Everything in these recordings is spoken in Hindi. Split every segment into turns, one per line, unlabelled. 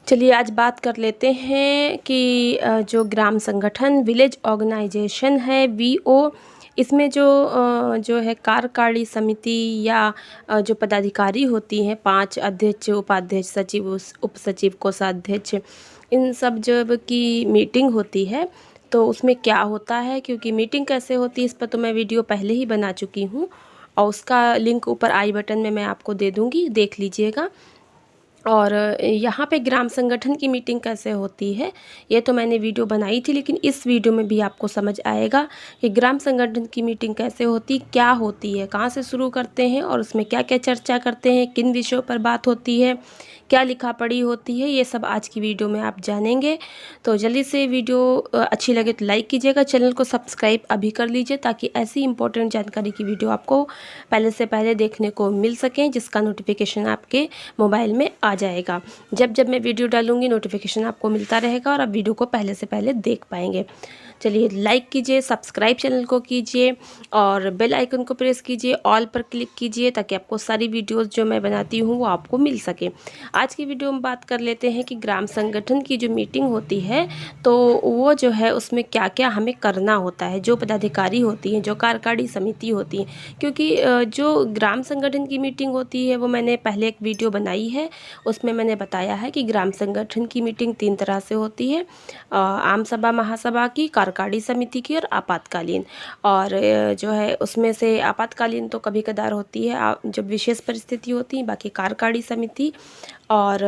चलिए आज बात कर लेते हैं कि जो ग्राम संगठन विलेज ऑर्गेनाइजेशन है वीओ, इसमें जो है कार्यकारिणी समिति या जो पदाधिकारी होती हैं 5 अध्यक्ष, उपाध्यक्ष, सचिव, उप सचिव, कोषाध्यक्ष, इन सब जब की मीटिंग होती है तो उसमें क्या होता है, क्योंकि मीटिंग कैसे होती है इस पर तो मैं वीडियो पहले ही बना चुकी हूँ और उसका लिंक ऊपर आई बटन में मैं आपको दे दूँगी, देख लीजिएगा। और यहाँ पे ग्राम संगठन की मीटिंग कैसे होती है ये तो मैंने वीडियो बनाई थी, लेकिन इस वीडियो में भी आपको समझ आएगा कि ग्राम संगठन की मीटिंग कैसे होती, क्या होती है, कहाँ से शुरू करते हैं और उसमें क्या क्या चर्चा करते हैं, किन विषयों पर बात होती है, क्या लिखा पढ़ी होती है, ये सब आज की वीडियो में आप जानेंगे। तो जल्दी से वीडियो अच्छी लगे तो लाइक कीजिएगा, चैनल को सब्सक्राइब अभी कर लीजिए ताकि ऐसी इंपॉर्टेंट जानकारी की वीडियो आपको पहले से पहले देखने को मिल सकें, जिसका नोटिफिकेशन आपके मोबाइल में आ जाएगा। जब जब मैं वीडियो डालूंगी नोटिफिकेशन आपको मिलता रहेगा और आप वीडियो को पहले से पहले देख पाएंगे। चलिए लाइक कीजिए, सब्सक्राइब चैनल को कीजिए और बेल आइकन को प्रेस कीजिए, ऑल पर क्लिक कीजिए ताकि आपको सारी वीडियोस जो मैं बनाती हूँ वो आपको मिल सके। आज की वीडियो में बात कर लेते हैं कि ग्राम संगठन की जो मीटिंग होती है तो वो जो है उसमें क्या क्या हमें करना होता है, जो पदाधिकारी होती हैं, जो कार्यकारिणी समिति होती है। क्योंकि जो ग्राम संगठन की मीटिंग होती है वो मैंने पहले एक वीडियो बनाई है, उसमें मैंने बताया है कि ग्राम संगठन की मीटिंग 3 तरह से होती है, आम सभा, महासभा की, कार्यकारिणी समिति की और आपातकालीन। और जो है उसमें से आपातकालीन तो कभी कदार होती है जब विशेष परिस्थिति होती है, बाकी कार्यकारिणी समिति और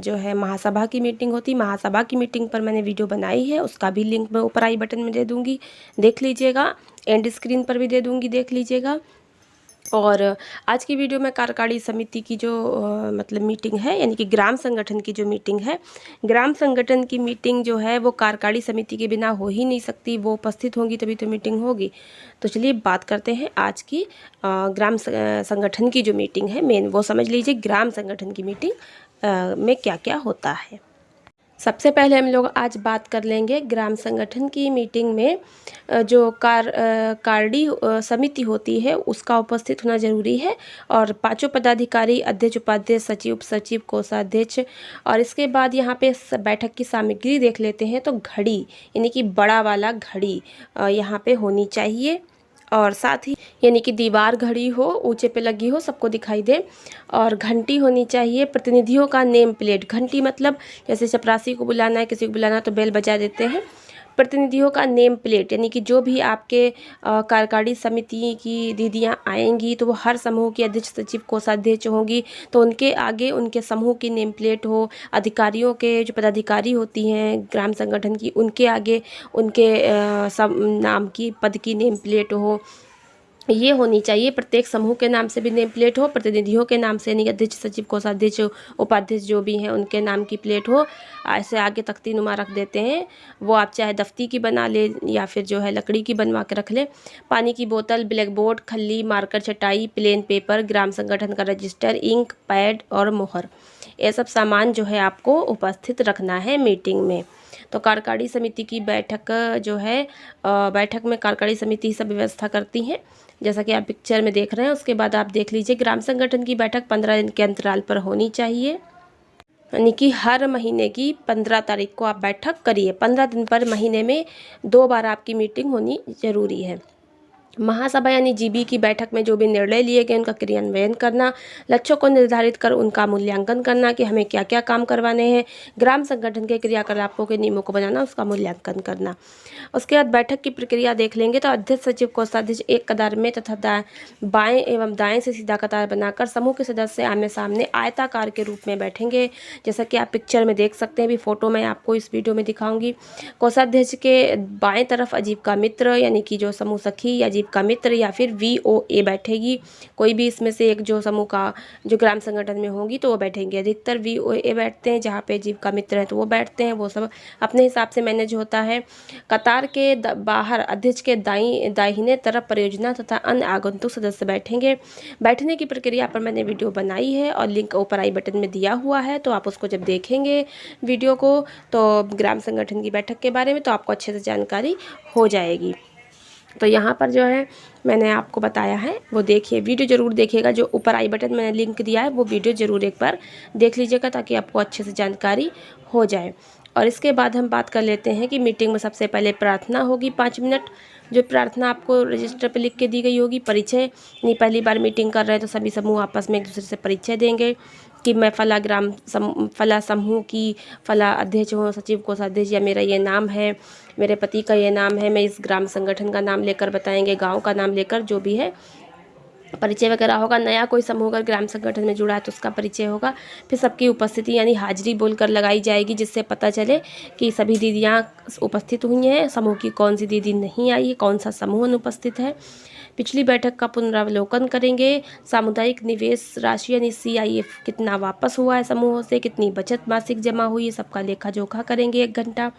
जो है महासभा की मीटिंग होती है। महासभा की मीटिंग पर मैंने वीडियो बनाई है, उसका भी लिंक मैं ऊपर आई बटन में दे दूँगी, देख लीजिएगा, एंड स्क्रीन पर भी दे दूँगी, देख लीजिएगा। और आज की वीडियो में कार्यकारिणी समिति की जो मतलब मीटिंग है, यानी कि ग्राम संगठन की जो मीटिंग है, ग्राम संगठन की मीटिंग जो है वो कार्यकारिणी समिति के बिना हो ही नहीं सकती, वो उपस्थित होंगी तभी तो मीटिंग होगी। तो चलिए बात करते हैं आज की ग्राम संगठन की जो मीटिंग है, मेन वो समझ लीजिए ग्राम संगठन की मीटिंग में क्या क्या होता है। सबसे पहले हम लोग आज बात कर लेंगे ग्राम संगठन की मीटिंग में जो कार्यकारिणी समिति होती है उसका उपस्थित होना जरूरी है, और 5 पदाधिकारी, अध्यक्ष, उपाध्यक्ष, सचिव, उप सचिव, कोषाध्यक्ष। और इसके बाद यहाँ पे बैठक की सामग्री देख लेते हैं तो घड़ी, यानी कि बड़ा वाला घड़ी यहाँ पे होनी चाहिए, और साथ ही यानी कि दीवार घड़ी हो, ऊंचे पे लगी हो, सबको दिखाई दे। और घंटी होनी चाहिए, प्रतिनिधियों का नेम प्लेट, घंटी मतलब जैसे चपरासी को बुलाना है, किसी को बुलाना है तो बेल बजा देते हैं। प्रतिनिधियों का नेम प्लेट यानी कि जो भी आपके कार्यकारिणी समिति की दीदियां आएंगी तो वो हर समूह की अध्यक्ष, सचिव, कोषाध्यक्ष होंगी, तो उनके आगे उनके समूह की नेम प्लेट हो। अधिकारियों के जो पदाधिकारी होती हैं ग्राम संगठन की, उनके आगे उनके सब नाम की, पद की नेम प्लेट हो, ये होनी चाहिए। प्रत्येक समूह के नाम से भी नेम प्लेट हो, प्रतिनिधियों के नाम से, यानी अध्यक्ष, सचिव, कोषाध्यक्ष, उपाध्यक्ष जो भी हैं उनके नाम की प्लेट हो। ऐसे आगे तख्तीनुमा रख देते हैं, वो आप चाहे दफ्ती की बना ले या फिर जो है लकड़ी की बनवा के रख ले। पानी की बोतल, ब्लैक बोर्ड, खल्ली, मार्कर, चटाई, प्लेन पेपर, ग्राम संगठन का रजिस्टर, इंक, पैड और मोहर, ये सब सामान जो है आपको उपस्थित रखना है मीटिंग में। तो कार्यकारिणी समिति की बैठक जो है, बैठक में कार्यकारिणी समिति सब व्यवस्था करती हैं, जैसा कि आप पिक्चर में देख रहे हैं। उसके बाद आप देख लीजिए ग्राम संगठन की बैठक 15 दिन के अंतराल पर होनी चाहिए, यानी कि हर महीने की 15 तारीख को आप बैठक करिए। 15 दिन पर महीने में 2 बार आपकी मीटिंग होनी जरूरी है। महासभा यानी जीबी की बैठक में जो भी निर्णय लिए गए उनका क्रियान्वयन करना, लक्ष्यों को निर्धारित कर उनका मूल्यांकन करना कि हमें क्या क्या काम करवाने हैं, ग्राम संगठन के क्रियाकलापों के नियमों को बनाना, उसका मूल्यांकन करना। उसके बाद बैठक की प्रक्रिया देख लेंगे तो अध्यक्ष, सचिव, कोषाध्यक्ष एक कतार में तथा बाएं एवं दाएं से सीधा कतार बनाकर समूह के सदस्य आमने सामने आयताकार के रूप में बैठेंगे, जैसा कि आप पिक्चर में देख सकते हैं। अभी फोटो मैं आपको इस वीडियो में दिखाऊंगी। कोषाध्यक्ष के बाएं तरफ आजीविका मित्र यानी कि जो समूह सखी या आजीविका मित्र या फिर वीओए बैठेगी, कोई भी इसमें से एक जो समूह का जो ग्राम संगठन में होंगी तो वो बैठेंगे। अधिकतर वीओए बैठते हैं, जहाँ पे आजीविका मित्र हैं तो वो बैठते हैं, वो सब अपने हिसाब से मैनेज होता है। कतार के बाहर अध्यक्ष के दाहिने तरफ परियोजना तथा अन्य आगंतुक सदस्य बैठेंगे। बैठने की प्रक्रिया पर मैंने वीडियो बनाई है और लिंक ऊपर आई बटन में दिया हुआ है, तो आप उसको जब देखेंगे वीडियो को तो ग्राम संगठन की बैठक के बारे में तो आपको अच्छे से जानकारी हो जाएगी। तो यहाँ पर जो है मैंने आपको बताया है वो देखिए, वीडियो ज़रूर देखिएगा। जो ऊपर आई बटन मैंने लिंक दिया है वो वीडियो ज़रूर एक बार देख लीजिएगा ताकि आपको अच्छे से जानकारी हो जाए। और इसके बाद हम बात कर लेते हैं कि मीटिंग में सबसे पहले प्रार्थना होगी 5 मिनट। जो प्रार्थना आपको रजिस्टर पर लिख के दी गई होगी। परिचय, नहीं पहली बार मीटिंग कर रहे हैं तो सभी समूह आपस में एक दूसरे से परिचय देंगे कि मैं फला समूह की फला अध्यक्ष हूँ, सचिव कोषाध्यक्ष, या मेरा ये नाम है, मेरे पति का ये नाम है। मैं इस ग्राम संगठन का नाम लेकर बताएंगे, गांव का नाम लेकर, जो भी है परिचय वगैरह होगा। नया कोई समूह अगर ग्राम संगठन में जुड़ा है तो उसका परिचय होगा। फिर सबकी उपस्थिति यानी हाजिरी बोलकर लगाई जाएगी, जिससे पता चले कि सभी दीदियाँ उपस्थित हुई हैं। समूह की कौन सी दीदी नहीं आई है, कौन सा समूह अनुपस्थित है। पिछली बैठक का पुनरावलोकन करेंगे। सामुदायिक निवेश राशि यानी CIF कितना वापस हुआ है समूहों से, कितनी बचत मासिक जमा हुई है, सबका लेखा जोखा करेंगे 1 घंटा।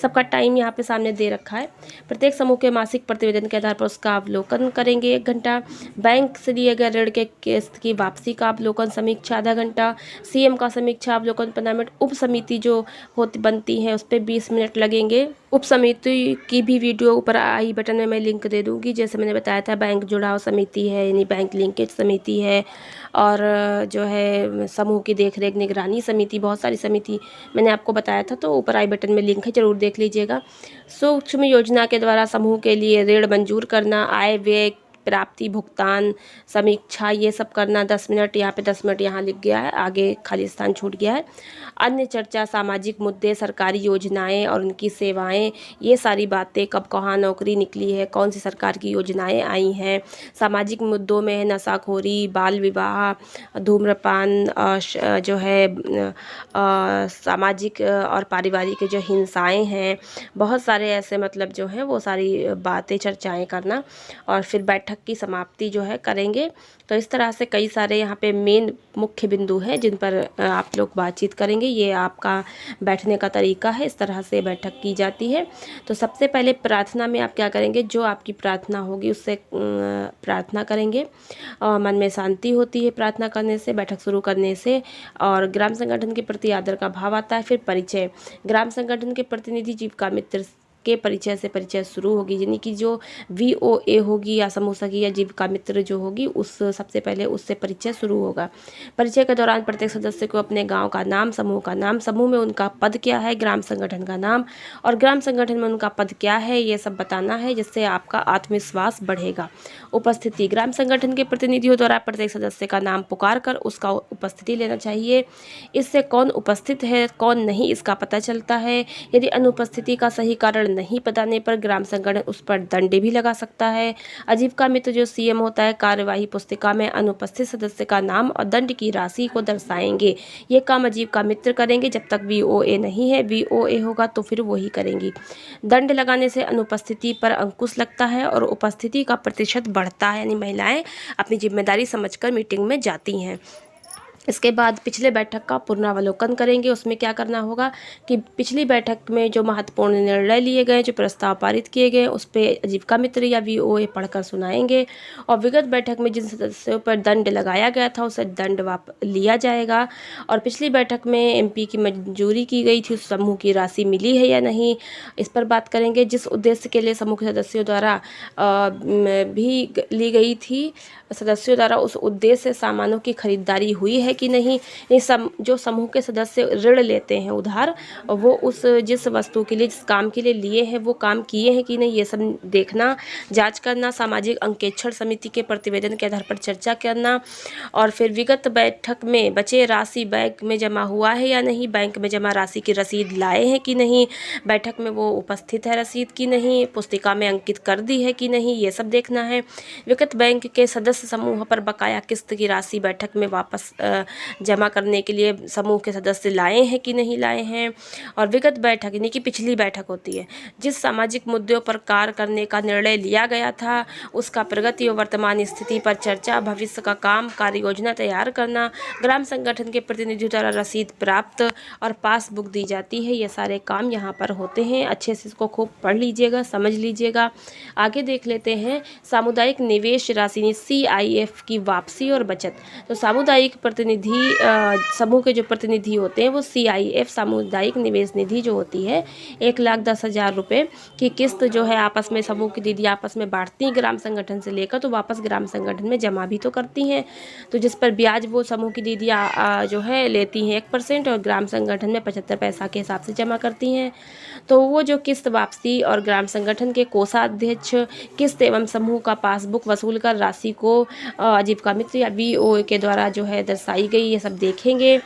सबका टाइम यहाँ पे सामने दे रखा है। प्रत्येक समूह के मासिक प्रतिवेदन के आधार पर उसका अवलोकन करेंगे 1 घंटा। बैंक से लिए गए ऋण के किस्त की वापसी का अवलोकन समीक्षा आधा घंटा। CM का समीक्षा अवलोकन 15 मिनट। उप समिति जो बनती है उस पर 20 मिनट लगेंगे। उप समिति की भी वीडियो ऊपर आई बटन में मैं लिंक दे दूंगी। जैसे मैंने बताया था, बैंक जुड़ाव समिति है यानी बैंक लिंकेज समिति है, और जो है समूह की देखरेख निगरानी समिति, बहुत सारी समिति मैंने आपको बताया था। तो ऊपर आई बटन में लिंक है, ज़रूर देख लीजिएगा। सूक्ष्म योजना के द्वारा समूह के लिए ऋण मंजूर करना, आय व्यय प्राप्ति भुगतान समीक्षा, ये सब करना 10 मिनट। यहाँ पे 10 मिनट यहाँ लिख गया है, आगे खाली स्थान छूट गया है। अन्य चर्चा, सामाजिक मुद्दे, सरकारी योजनाएं और उनकी सेवाएं, ये सारी बातें, कब कहाँ नौकरी निकली है, कौन सी सरकार की योजनाएं आई हैं। सामाजिक मुद्दों में नशाखोरी, बाल विवाह, धूम्रपान, जो है सामाजिक और पारिवारिक जो हिंसाएं हैं, बहुत सारे ऐसे मतलब जो हैं वो सारी बातें चर्चाएं करना। और फिर बैठक की समाप्ति जो है करेंगे। तो इस तरह से कई सारे यहाँ पे मेन मुख्य बिंदु हैं जिन पर आप लोग बातचीत करेंगे। ये आपका बैठने का तरीका है, इस तरह से बैठक की जाती है। तो सबसे पहले प्रार्थना में आप क्या करेंगे, जो आपकी प्रार्थना होगी उससे प्रार्थना करेंगे। मन में शांति होती है प्रार्थना करने से, बैठक शुरू करने से, और ग्राम संगठन के प्रति आदर का भाव आता है। फिर परिचय, ग्राम संगठन के प्रतिनिधि जीविका मित्र के परिचय से परिचय शुरू होगी, यानी कि जो VOA होगी या समूह सखी या जीविका मित्र जो होगी उस सबसे पहले उससे परिचय शुरू होगा। परिचय के दौरान प्रत्येक सदस्य को अपने गांव का नाम, समूह का नाम, समूह में उनका पद क्या है, ग्राम संगठन का नाम और ग्राम संगठन में उनका पद क्या है, ये सब बताना है, जिससे आपका आत्मविश्वास बढ़ेगा। उपस्थिति, ग्राम संगठन के प्रतिनिधियों द्वारा प्रत्येक सदस्य का नाम पुकार कर उसका उपस्थिति लेना चाहिए। इससे कौन उपस्थित है कौन नहीं इसका पता चलता है। यदि अनुपस्थिति का सही कारण नहीं बताने पर ग्राम संगठन उस पर दंड भी लगा सकता है। आजीविका मित्र जो CM होता है, कार्यवाही पुस्तिका में अनुपस्थित सदस्य का नाम और दंड की राशि को दर्शाएंगे। ये काम आजीविका मित्र करेंगे जब तक VOA नहीं है। VOA होगा तो फिर वही करेंगी। दंड लगाने से अनुपस्थिति पर अंकुश लगता है और उपस्थिति का प्रतिशत बढ़ता है, यानी महिलाएं अपनी जिम्मेदारी समझकर मीटिंग में जाती हैं। इसके बाद पिछले बैठक का पुनरावलोकन करेंगे। उसमें क्या करना होगा कि पिछली बैठक में जो महत्वपूर्ण निर्णय लिए गए, जो प्रस्ताव पारित किए गए, उस पर आजीविका मित्र या VOA पढ़कर सुनाएंगे। और विगत बैठक में जिन सदस्यों पर दंड लगाया गया था उसे दंड लिया जाएगा। और पिछली बैठक में MP की मंजूरी की गई थी, उस समूह की राशि मिली है या नहीं, इस पर बात करेंगे। जिस उद्देश्य के लिए समूह के सदस्यों द्वारा भी ली गई थी, सदस्यों द्वारा उस उद्देश्य से सामानों की खरीदारी हुई है कि नहीं। जो समूह के सदस्य ऋण लेते हैं उधार, वो उस जिस वस्तु के लिए, जिस काम के लिए लिए हैं, वो काम किए हैं कि नहीं, ये सब देखना, जांच करना। सामाजिक अंकेक्षण समिति के प्रतिवेदन के आधार पर चर्चा करना। और फिर विगत बैठक में बचे राशि बैंक में जमा हुआ है या नहीं, बैंक में जमा राशि की रसीद लाए हैं कि नहीं, बैठक में वो उपस्थित है रसीद की नहीं, पुस्तिका में अंकित कर दी है कि नहीं, ये सब देखना है। विगत बैंक के सदस्य समूह पर बकाया किस्त की राशि बैठक में वापस जमा करने के लिए समूह के सदस्य लाए हैं कि नहीं लाए हैं। और विगत बैठक यानी कि पिछली बैठक होती है, जिस सामाजिक मुद्दों पर कार्य करने का निर्णय लिया गया था उसका प्रगति और वर्तमान स्थिति पर चर्चा, भविष्य का काम, कार्य योजना तैयार करना। ग्राम संगठन के प्रतिनिधियों द्वारा रसीद प्राप्त और पासबुक दी जाती है। ये सारे काम यहाँ पर होते हैं। अच्छे से इसको खूब पढ़ लीजिएगा, समझ लीजिएगा। आगे देख लेते हैं सामुदायिक निवेश राशि CIF की वापसी और बचत। तो सामुदायिक प्रतिनिधि समूह के जो प्रतिनिधि होते हैं वो CIF सामुदायिक निवेश निधि जो होती है 1,10,000 रुपये की किस्त जो है आपस में समूह की दीदी आपस में बांटती हैं ग्राम संगठन से लेकर, तो वापस ग्राम संगठन में जमा भी तो करती हैं, तो जिस पर ब्याज वो समूह की दीदियाँ जो है लेती हैं 1% और ग्राम संगठन में 75 पैसा के हिसाब से जमा करती हैं। तो वो जो किस्त वापसी और ग्राम संगठन के कोषाध्यक्ष किस्त एवं समूह का पासबुक वसूल कर राशि को आजीविका मित्र या VOA के द्वारा जो है दर्शाई गई, ये सब देखेंगे।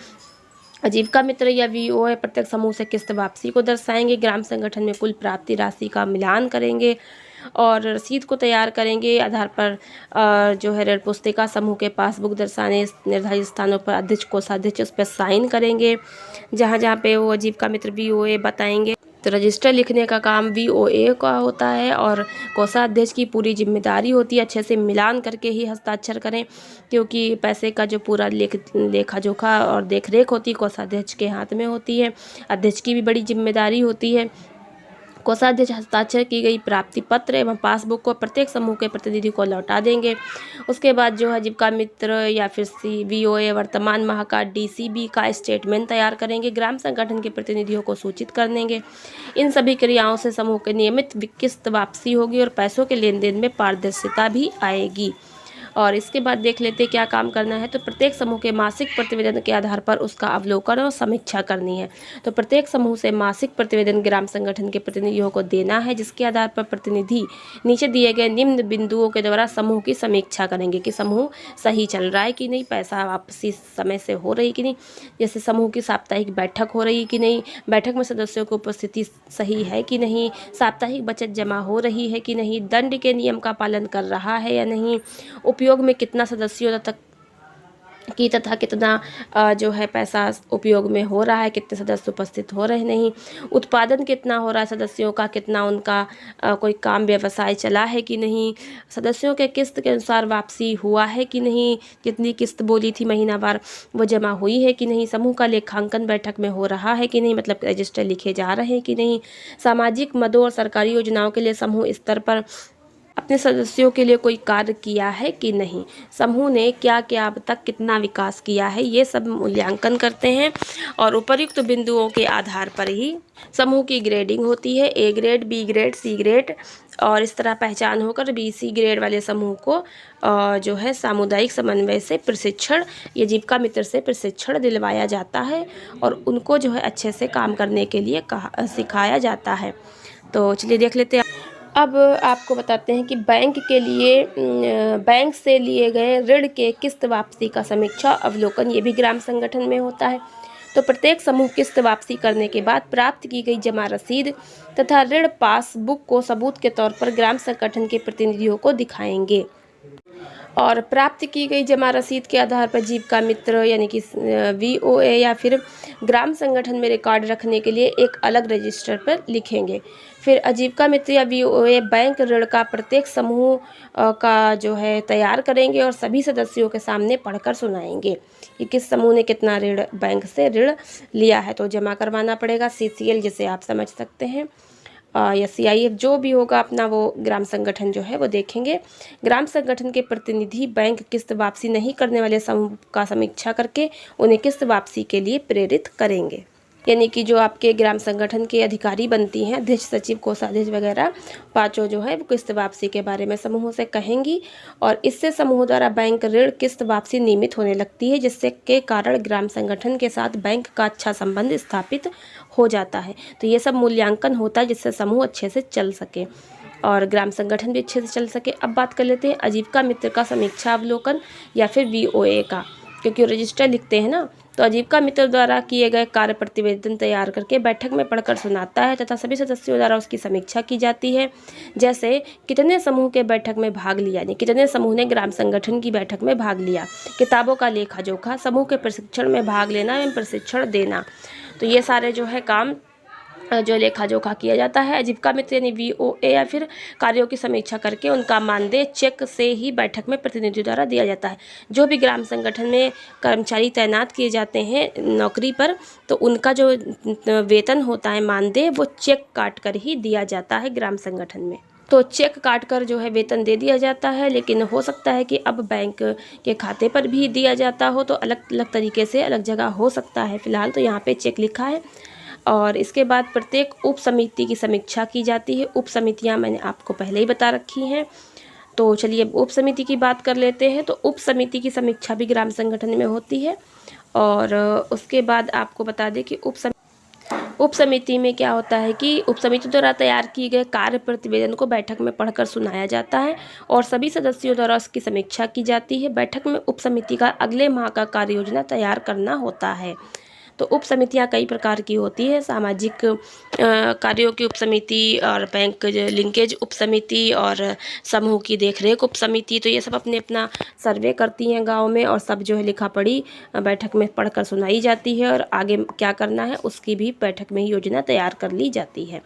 आजीविका मित्र या VOA प्रत्येक समूह से किस्त वापसी को दर्शाएंगे, ग्राम संगठन में कुल प्राप्ति राशि का मिलान करेंगे और रसीद को तैयार करेंगे। आधार पर जो है ऋण पुस्तिका समूह के पासबुक दर्शाने निर्धारित स्थानों पर अध्यक्ष कोषाध्यक्ष उस पर साइन करेंगे, जहाँ जहाँ पे वो आजीविका मित्र VOA बताएंगे। तो रजिस्टर लिखने का काम VOA का होता है और कोषाध्यक्ष की पूरी जिम्मेदारी होती है अच्छे से मिलान करके ही हस्ताक्षर करें, क्योंकि पैसे का जो पूरा लेखा जोखा और देख रेख होती है कोषाध्यक्ष के हाथ में होती है। अध्यक्ष की भी बड़ी जिम्मेदारी होती है। कोषाध्यक्ष हस्ताक्षर की गई प्राप्ति पत्र एवं पासबुक को प्रत्येक समूह के प्रतिनिधि को लौटा देंगे। उसके बाद जो है आजीविका मित्र या फिर VOA वर्तमान माह का DCB का स्टेटमेंट तैयार करेंगे, ग्राम संगठन के प्रतिनिधियों को सूचित कर देंगे। इन सभी क्रियाओं से समूह की नियमित किस्त वापसी होगी और पैसों के लेन देन में पारदर्शिता भी आएगी। और इसके बाद देख लेते क्या काम करना है। तो प्रत्येक समूह के मासिक प्रतिवेदन के आधार पर उसका अवलोकन और समीक्षा करनी है। तो प्रत्येक समूह से मासिक प्रतिवेदन ग्राम संगठन के प्रतिनिधियों को देना है, जिसके आधार पर प्रतिनिधि नीचे दिए गए निम्न बिंदुओं के द्वारा समूह की समीक्षा करेंगे कि समूह सही चल रहा है कि नहीं, पैसा वापसी समय से हो रही कि नहीं, जैसे समूह की साप्ताहिक बैठक हो रही कि नहीं, बैठक में सदस्यों की उपस्थिति सही है कि नहीं, साप्ताहिक बचत जमा हो रही है कि नहीं, दंड के नियम का पालन कर रहा है या नहीं, उपयोग में कितना सदस्यों तथा कितना जो है पैसा उपयोग में हो रहा है, कितने सदस्य उपस्थित हो रहे नहीं, उत्पादन कितना हो रहा है सदस्यों का, कितना उनका कोई काम व्यवसाय चला है कि नहीं, सदस्यों के किस्त के अनुसार वापसी हुआ है कि नहीं, कितनी किस्त बोली थी महीनावार वो जमा हुई है कि नहीं, समूह का लेखांकन बैठक में हो रहा है कि नहीं, मतलब रजिस्टर लिखे जा रहे हैं कि नहीं, सामाजिक मदों और सरकारी योजनाओं के लिए समूह स्तर पर अपने सदस्यों के लिए कोई कार्य किया है कि नहीं, समूह ने क्या क्या अब तक कितना विकास किया है, ये सब मूल्यांकन करते हैं। और उपर्युक्त बिंदुओं के आधार पर ही समूह की ग्रेडिंग होती है, A grade, B grade, C grade, और इस तरह पहचान होकर BC ग्रेड वाले समूह को जो है सामुदायिक समन्वय से प्रशिक्षण या आजीविका मित्र से प्रशिक्षण दिलवाया जाता है और उनको जो है अच्छे से काम करने के लिए सिखाया जाता है। तो चलिए देख लेते हैं। अब आपको बताते हैं कि बैंक से लिए गए ऋण के किस्त वापसी का समीक्षा अवलोकन ये भी ग्राम संगठन में होता है। तो प्रत्येक समूह किस्त वापसी करने के बाद प्राप्त की गई जमा रसीद तथा ऋण पासबुक को सबूत के तौर पर ग्राम संगठन के प्रतिनिधियों को दिखाएंगे और प्राप्त की गई जमा रसीद के आधार पर आजीविका मित्र यानी कि VOA या फिर ग्राम संगठन में रिकॉर्ड रखने के लिए एक अलग रजिस्टर पर लिखेंगे। फिर आजीविका मित्र या VOA बैंक ऋण का प्रत्येक समूह का जो है तैयार करेंगे और सभी सदस्यों के सामने पढ़कर सुनाएंगे कि किस समूह ने कितना ऋण बैंक से ऋण लिया है। तो जमा करवाना पड़ेगा CCL, जिसे आप समझ सकते हैं, या CIF जो भी होगा अपना वो ग्राम संगठन जो है वो देखेंगे। ग्राम संगठन के प्रतिनिधि बैंक किस्त वापसी नहीं करने वाले समूह का समीक्षा करके उन्हें किस्त वापसी के लिए प्रेरित करेंगे। यानी कि जो आपके ग्राम संगठन के अधिकारी बनती हैं, अध्यक्ष, सचिव, कोषाध्यक्ष वगैरह, पांचों जो है वो किस्त वापसी के बारे में समूहों से कहेंगी और इससे समूह द्वारा बैंक ऋण किस्त वापसी नियमित होने लगती है, जिससे के कारण ग्राम संगठन के साथ बैंक का अच्छा संबंध स्थापित हो जाता है। तो ये सब मूल्यांकन होता है जिससे समूह अच्छे से चल सके और ग्राम संगठन भी अच्छे से चल सके। अब बात कर लेते हैं आजीविका मित्र का समीक्षा अवलोकन या फिर VOA का, क्योंकि रजिस्टर लिखते हैं ना। तो आजीविका मित्र द्वारा किए गए कार्य प्रतिवेदन तैयार करके बैठक में पढ़कर सुनाता है तथा सभी सदस्यों द्वारा उसकी समीक्षा की जाती है। जैसे कितने समूह के बैठक में भाग लिया, यानी कितने समूह ने ग्राम संगठन की बैठक में भाग लिया, किताबों का लेखा जोखा, समूह के प्रशिक्षण में भाग लेना एवं प्रशिक्षण देना। तो ये सारे जो है काम जो लेखा जोखा किया जाता है। आजीविका मित्र यानी VOA या फिर कार्यों की समीक्षा करके उनका मानदेय चेक से ही बैठक में प्रतिनिधियों द्वारा दिया जाता है। जो भी ग्राम संगठन में कर्मचारी तैनात किए जाते हैं नौकरी पर, तो उनका जो वेतन होता है मानदेय वो चेक काट कर ही दिया जाता है ग्राम संगठन में। तो चेक काट कर जो है वेतन दे दिया जाता है, लेकिन हो सकता है कि अब बैंक के खाते पर भी दिया जाता हो, तो अलग अलग तरीके से अलग जगह हो सकता है। फ़िलहाल तो यहाँ पे चेक लिखा है। और इसके बाद प्रत्येक उप समिति की समीक्षा की जाती है। उप समितियाँ मैंने आपको पहले ही बता रखी हैं। तो चलिए अब उप समिति की बात कर लेते हैं। तो उप समिति की समीक्षा भी ग्राम संगठन में होती है। और उसके बाद आपको बता दें कि उप समिति में क्या होता है कि उप समिति द्वारा तैयार किए गए कार्य प्रतिवेदन को बैठक में पढ़कर सुनाया जाता है और सभी सदस्यों द्वारा उसकी समीक्षा की जाती है। बैठक में उप समिति का अगले माह का कार्य योजना तैयार करना होता है। तो उप समितियाँ कई प्रकार की होती है। सामाजिक कार्यों की उप समिति और बैंक लिंकेज उप समिति और समूह की देखरेख उप समिति। तो ये सब अपने अपना सर्वे करती हैं गांव में, और सब जो है लिखा पढ़ी बैठक में पढ़कर सुनाई जाती है, और आगे क्या करना है उसकी भी बैठक में ही योजना तैयार कर ली जाती है।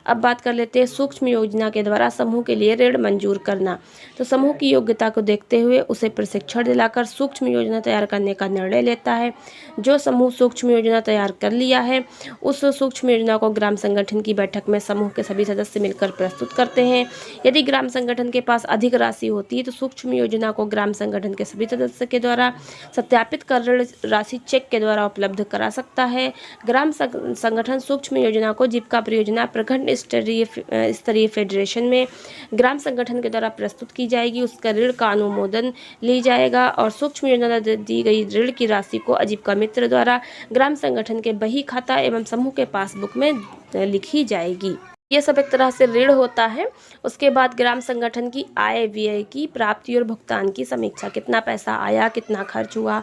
अब बात कर लेते हैं सूक्ष्म योजना के द्वारा समूह के लिए ऋण मंजूर करना। तो समूह की योग्यता को देखते हुए उसे प्रशिक्षण दिलाकर सूक्ष्म योजना तैयार करने का निर्णय लेता है। जो समूह सूक्ष्म योजना तैयार कर लिया है, उस सूक्ष्म योजना को ग्राम संगठन की बैठक में समूह के सभी सदस्य मिलकर प्रस्तुत करते हैं। यदि ग्राम संगठन के पास अधिक राशि होती है तो सूक्ष्म योजना को ग्राम संगठन के सभी सदस्य के द्वारा सत्यापित कर ऋण राशि चेक के द्वारा उपलब्ध करा सकता है। ग्राम संगठन सूक्ष्म योजना को जीविका परियोजना प्रखंड स्तरीय फेडरेशन में ग्राम संगठन के द्वारा प्रस्तुत की जाएगी। उसका ऋण का अनुमोदन ली जाएगा और सूक्ष्म योजना दी गई ऋण की राशि को आजीविका मित्र द्वारा ग्राम संगठन के बही खाता एवं समूह के पासबुक में लिखी जाएगी। ये सब एक तरह से ऋण होता है। उसके बाद ग्राम संगठन की आय व्यय की प्राप्ति और भुगतान की समीक्षा, कितना पैसा आया, कितना खर्च हुआ,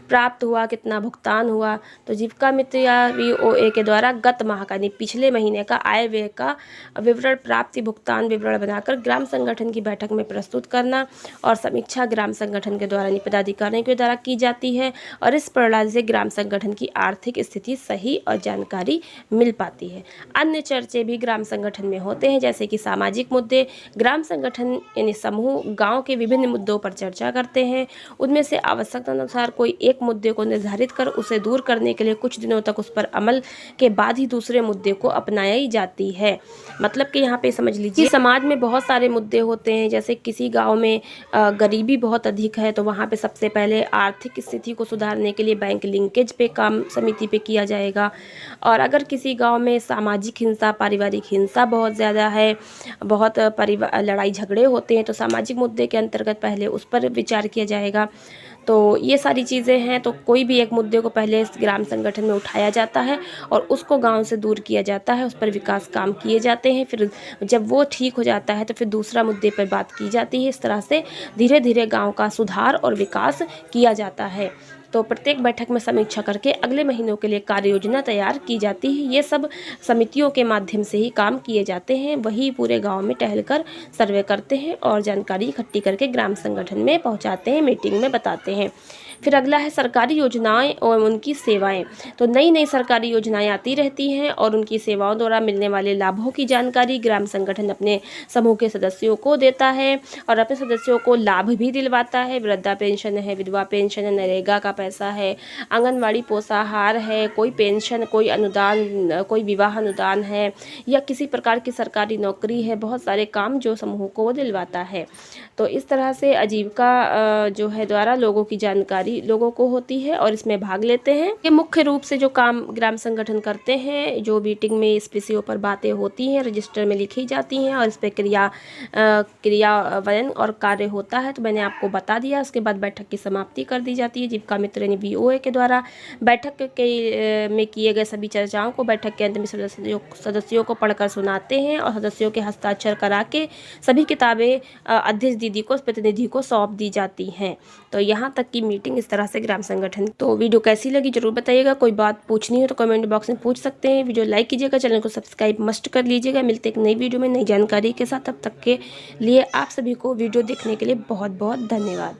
प्राप्त हुआ, कितना भुगतान हुआ। तो जीविका मित्र या VOA के द्वारा गत माह का यानी पिछले महीने का आय व्यय का विवरण, प्राप्ति भुगतान विवरण बनाकर ग्राम संगठन की बैठक में प्रस्तुत करना, और समीक्षा ग्राम संगठन के द्वारा पदाधिकारियों के द्वारा की जाती है। और इस प्रणाली से ग्राम संगठन की आर्थिक स्थिति सही और जानकारी मिल पाती है। अन्य चर्चे भी ग्राम संगठन में होते हैं, जैसे कि सामाजिक मुद्दे। ग्राम संगठन यानी समूह गाँव के विभिन्न मुद्दों पर चर्चा करते हैं। उनमें से आवश्यकता अनुसार कोई एक मुद्दे को निर्धारित कर उसे दूर करने के लिए कुछ दिनों तक उस पर अमल के बाद ही दूसरे मुद्दे को अपनाई जाती है। मतलब कि यहाँ पे समझ लीजिए समाज में बहुत सारे मुद्दे होते हैं। जैसे किसी गांव में गरीबी बहुत अधिक है, तो वहाँ पे सबसे पहले आर्थिक स्थिति को सुधारने के लिए बैंक लिंकेज पे काम समिति पे किया जाएगा। और अगर किसी गाँव में सामाजिक हिंसा, पारिवारिक हिंसा बहुत ज़्यादा है, बहुत लड़ाई झगड़े होते हैं, तो सामाजिक मुद्दे के अंतर्गत पहले उस पर विचार किया जाएगा। तो ये सारी चीज़ें हैं। तो कोई भी एक मुद्दे को पहले इस ग्राम संगठन में उठाया जाता है और उसको गांव से दूर किया जाता है, उस पर विकास काम किए जाते हैं। फिर जब वो ठीक हो जाता है तो फिर दूसरा मुद्दे पर बात की जाती है। इस तरह से धीरे धीरे गांव का सुधार और विकास किया जाता है। तो प्रत्येक बैठक में समीक्षा करके अगले महीनों के लिए कार्य योजना तैयार की जाती है। ये सब समितियों के माध्यम से ही काम किए जाते हैं। वही पूरे गांव में टहलकर सर्वे करते हैं और जानकारी इकट्ठी करके ग्राम संगठन में पहुंचाते हैं, मीटिंग में बताते हैं। फिर अगला है सरकारी योजनाएं और उनकी सेवाएं। तो नई नई सरकारी योजनाएं आती रहती हैं और उनकी सेवाओं द्वारा मिलने वाले लाभों की जानकारी ग्राम संगठन अपने समूह के सदस्यों को देता है और अपने सदस्यों को लाभ भी दिलवाता है। वृद्धा पेंशन है, विधवा पेंशन है, नरेगा का पैसा है, आंगनवाड़ी पोषाहार है, कोई पेंशन, कोई अनुदान, कोई विवाह अनुदान है, या किसी प्रकार की सरकारी नौकरी है। बहुत सारे काम जो समूह को वो दिलवाता है। तो इस तरह से आजीविका जो है द्वारा लोगों की जानकारी लोगों को होती है और इसमें भाग लेते हैं। ये मुख्य रूप से जो काम ग्राम संगठन करते हैं, जो मीटिंग में इस विषयों पर बातें होती हैं रजिस्टर में लिखी जाती हैं और इस पर क्रियान्वयन और कार्य होता है। तो मैंने आपको बता दिया। उसके बाद बैठक की समाप्ति कर दी जाती है जीविका मित्र यानी VOA के द्वारा। बैठक के में किए गए सभी चर्चाओं को बैठक के अंत में सदस्यों को पढ़कर सुनाते हैं और सदस्यों के हस्ताक्षर करा के सभी किताबें अध्यक्ष दीदी को, प्रतिनिधि को सौंप दी जाती हैं। तो यहाँ तक की मीटिंग इस तरह से ग्राम संगठन। तो वीडियो कैसी लगी जरूर बताइएगा। कोई बात पूछनी हो तो कमेंट बॉक्स में पूछ सकते हैं। वीडियो लाइक कीजिएगा, चैनल को सब्सक्राइब मस्ट कर लीजिएगा। मिलते एक नई वीडियो में नई जानकारी के साथ। तब तक के लिए आप सभी को वीडियो देखने के लिए बहुत बहुत धन्यवाद।